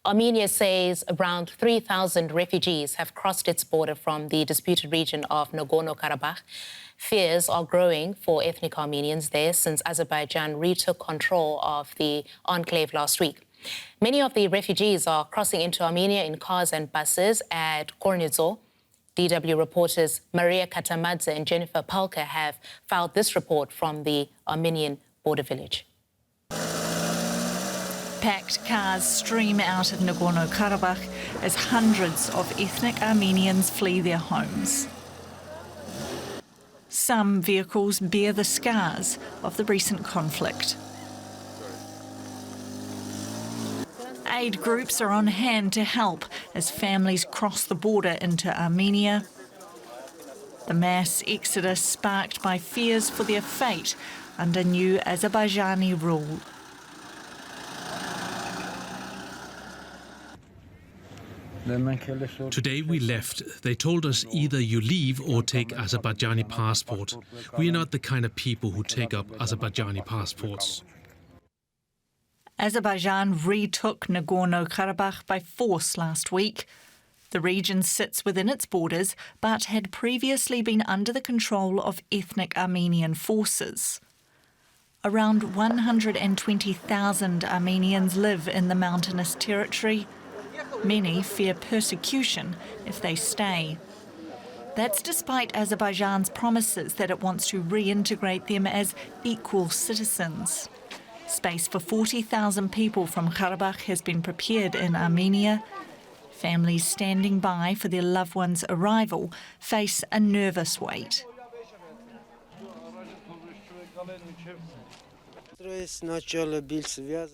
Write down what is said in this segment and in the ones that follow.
Armenia says around 3,000 refugees have crossed its border from the disputed region of Nagorno-Karabakh. Fears are growing for ethnic Armenians there since Azerbaijan retook control of the enclave last week. Many of the refugees are crossing into Armenia in cars and buses at Kornidzor. DW reporters Maria Katamadze and Jennifer Pahlke have filed this report from the Armenian border village. Packed cars stream out of Nagorno-Karabakh as hundreds of ethnic Armenians flee their homes. Some vehicles bear the scars of the recent conflict. Aid groups are on hand to help as families cross the border into Armenia. The mass exodus sparked by fears for their fate under new Azerbaijani rule. Today we left. They told us either you leave or take Azerbaijani passport. We are not the kind of people who take up Azerbaijani passports. Azerbaijan retook Nagorno-Karabakh by force last week. The region sits within its borders, but had previously been under the control of ethnic Armenian forces. Around 120,000 Armenians live in the mountainous territory. Many fear persecution if they stay. That's despite Azerbaijan's promises that it wants to reintegrate them as equal citizens. Space for 40,000 people from Karabakh has been prepared in Armenia. Families standing by for their loved ones' arrival face a nervous wait.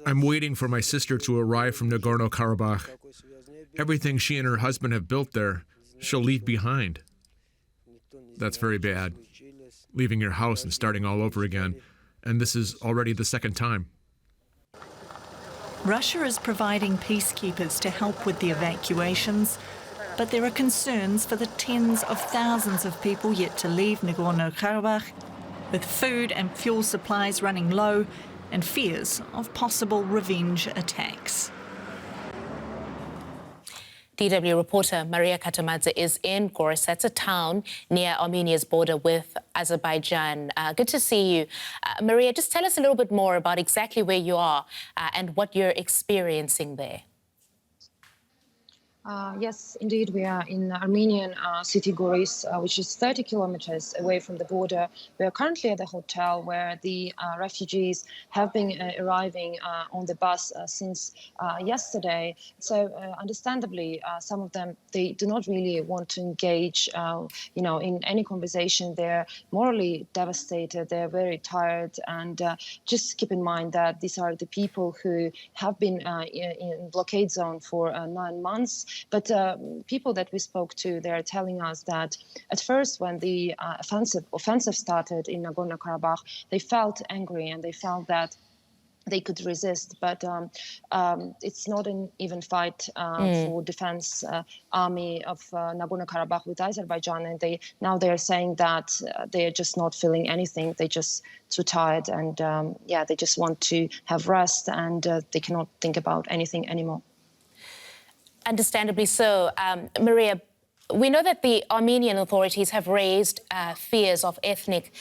I'm waiting for my sister to arrive from Nagorno-Karabakh. Everything she and her husband have built there, she'll leave behind. That's very bad. Leaving your house and starting all over again. And this is already the second time. Russia is providing peacekeepers to help with the evacuations, but there are concerns for the tens of thousands of people yet to leave Nagorno-Karabakh, with food and fuel supplies running low and fears of possible revenge attacks. DW reporter Maria Katamadze is in Goris. That's a town near Armenia's border with Azerbaijan. Good to see you. Maria, just tell us a little bit more about exactly where you are and what you're experiencing there. Yes, indeed, we are in Armenian city Goris, which is 30 kilometers away from the border. We are currently at the hotel where the refugees have been arriving on the bus since yesterday. So, understandably, some of them, they do not really want to engage, in any conversation. They're morally devastated. They're very tired. And just keep in mind that these are the people who have been in blockade zone for 9 months. But people that we spoke to, they're telling us that at first when the offensive started in Nagorno-Karabakh, they felt angry and they felt that they could resist. But it's not an even fight for defense army of Nagorno-Karabakh with Azerbaijan. And they're saying that they're just not feeling anything. They're just too tired. And they just want to have rest and they cannot think about anything anymore. Understandably so. Maria, we know that the Armenian authorities have raised fears of ethnic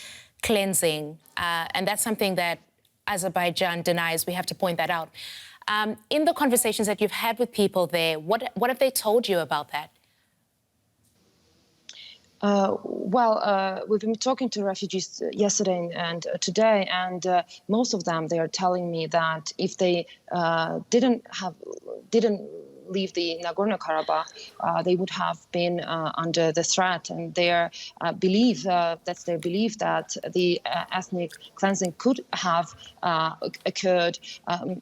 cleansing, and that's something that Azerbaijan denies. We have to point that out. In the conversations that you've had with people there, what have they told you about that? We've been talking to refugees yesterday and today, and most of them, they are telling me that if they didn't leave the Nagorno-Karabakh, they would have been under the threat, and their belief, that's their belief that the ethnic cleansing could have occurred.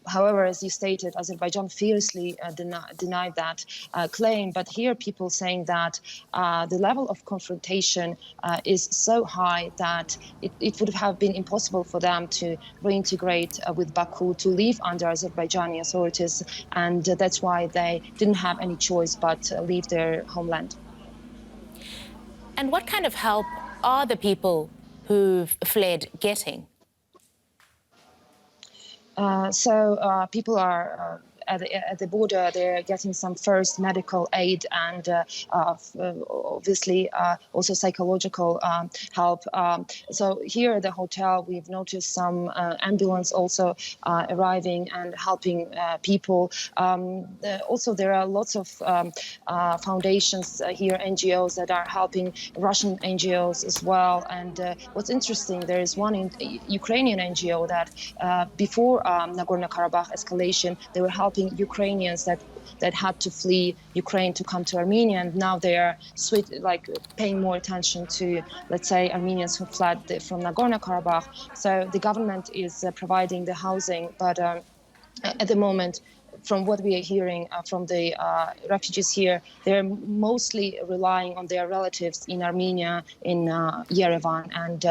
However, as you stated, Azerbaijan fiercely denied that claim. But here, people saying that the level of confrontation is so high that it would have been impossible for them to reintegrate with Baku, to live under Azerbaijani authorities, and that's why they didn't have any choice but leave their homeland. And what kind of help are the people who've fled getting? People are at the border, they're getting some first medical aid and obviously also psychological help. So here at the hotel, we've noticed some ambulance also arriving and helping people. Also, there are lots of foundations here, NGOs that are helping Russian NGOs as well. And what's interesting, there is one Ukrainian NGO that before Nagorno-Karabakh escalation, they were helping Ukrainians that had to flee Ukraine to come to Armenia, and now they are paying more attention to, let's say, Armenians who fled from Nagorno-Karabakh. So the government is providing the housing, but at the moment, from what we are hearing from the refugees here, they're mostly relying on their relatives in Armenia, in Yerevan, and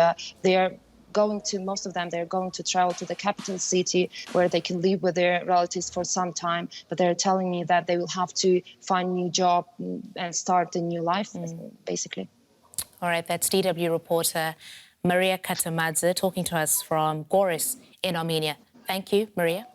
most of them, they're going to travel to the capital city where they can live with their relatives for some time. But they're telling me that they will have to find a new job and start a new life, basically. All right, that's DW reporter Maria Katamadze talking to us from Goris in Armenia. Thank you, Maria.